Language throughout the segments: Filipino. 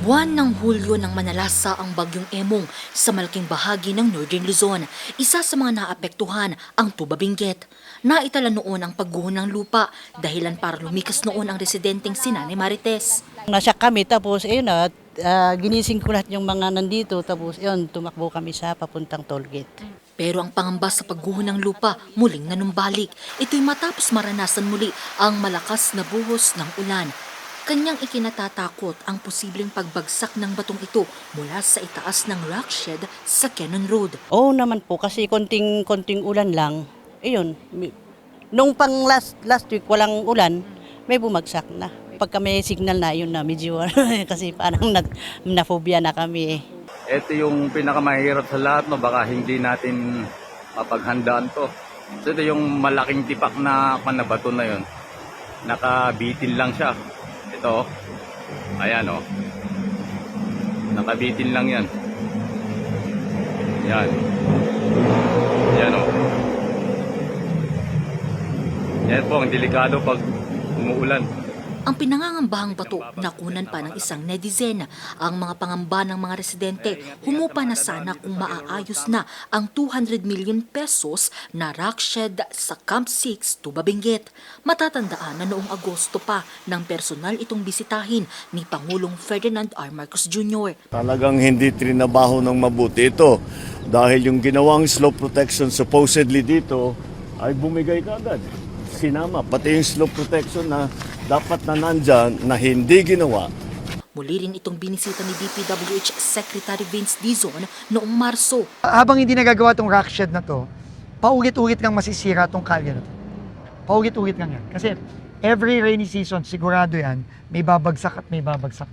Buwan ng Hulyo nang manalasa ang bagyong Emong sa malaking bahagi ng Northern Luzon. Isa sa mga naapektuhan ang Tuba Benguet. Naitala noon ang pagguho ng lupa dahilan para lumikas noon ang residenteng si Nanay Marites. Nasya kami tapos ayun na, ginising ko lahat yung mga nandito tapos yun, tumakbo kami sa papuntang tollgate. Pero ang pangamba sa pagguho ng lupa muling nanumbalik. Ito'y matapos maranasan muli ang malakas na buhos ng ulan. Kanyang ikinatatakot ang posibleng pagbagsak ng batong ito mula sa itaas ng rock shed sa Cannon Road. Oo naman po kasi konting ulan lang. Ayun, nung pang last week walang ulan, may bumagsak na. Pagka may signal na yun na medyo kasi parang na-phobia na kami eh. Ito yung pinakamahirap sa lahat, no? Baka hindi natin mapaghandaan to. So ito yung malaking tipak na panabato na yun. Nakabitin lang siya. Ito, ayan o. Nakabitin lang yan. Yan. Yan o. Yan po ang delikado pag umuulan. Ang pinangangambahang bato nakunan pa ng isang netizen. Ang mga pangamba ng mga residente humupa na sana kung maaayos na ang 200 million pesos na rock shed sa Camp 6, Tuba Benguet. Matatandaan na noong Agosto pa ng personal itong bisitahin ni Pangulong Ferdinand R. Marcos Jr. Talagang hindi trinabaho ng mabuti ito dahil yung ginawang slope protection supposedly dito ay bumigay kagad. Sinama, pati yung slope protection na dapat na nandyan na hindi ginawa. Muli rin itong binisita ni DPWH Secretary Vince Dizon noong Marso. Habang hindi nagagawa itong rock shed na to, paulit-ulit kang masisira itong kalye na to. Paulit-ulit lang yan. Kasi every rainy season, sigurado yan, may babagsak at may babagsak.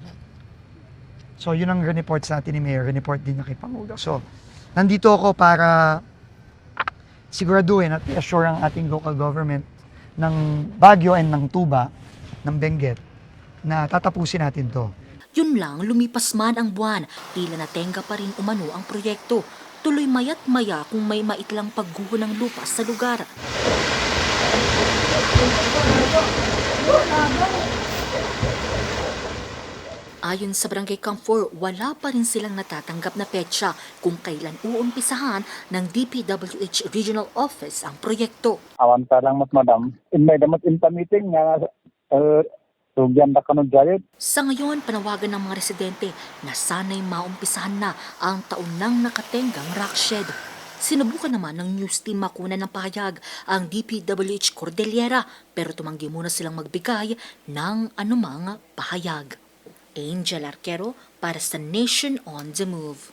So yun ang report sa atin ni Mayor, report din niya kay Pangulo. So nandito ako para siguraduhin at i-assure ang ating local government ng Baguio and ng Tuba, ng Benguet, na tatapusin natin to. Yun lang, lumipas man ang buwan, tila natenga pa rin umano ang proyekto. Tuloy maya't maya kung may maitlang pagguho ng lupa sa lugar. Ayon sa Barangay Camp 4, wala pa rin silang natatanggap na petsa kung kailan uumpisahan ng DPWH Regional Office ang proyekto. Awan ka lang mas madam. May damat meeting nga tugyan na kanong jayet. Sa ngayon, panawagan ng mga residente na sana'y maumpisahan na ang taon nang nakatenggang rock shed. Sinubukan naman ng news team makuna ng pahayag ang DPWH Cordillera pero tumanggi muna silang magbigay ng anumang pahayag. Angel Arquero para sa Nation on the Move.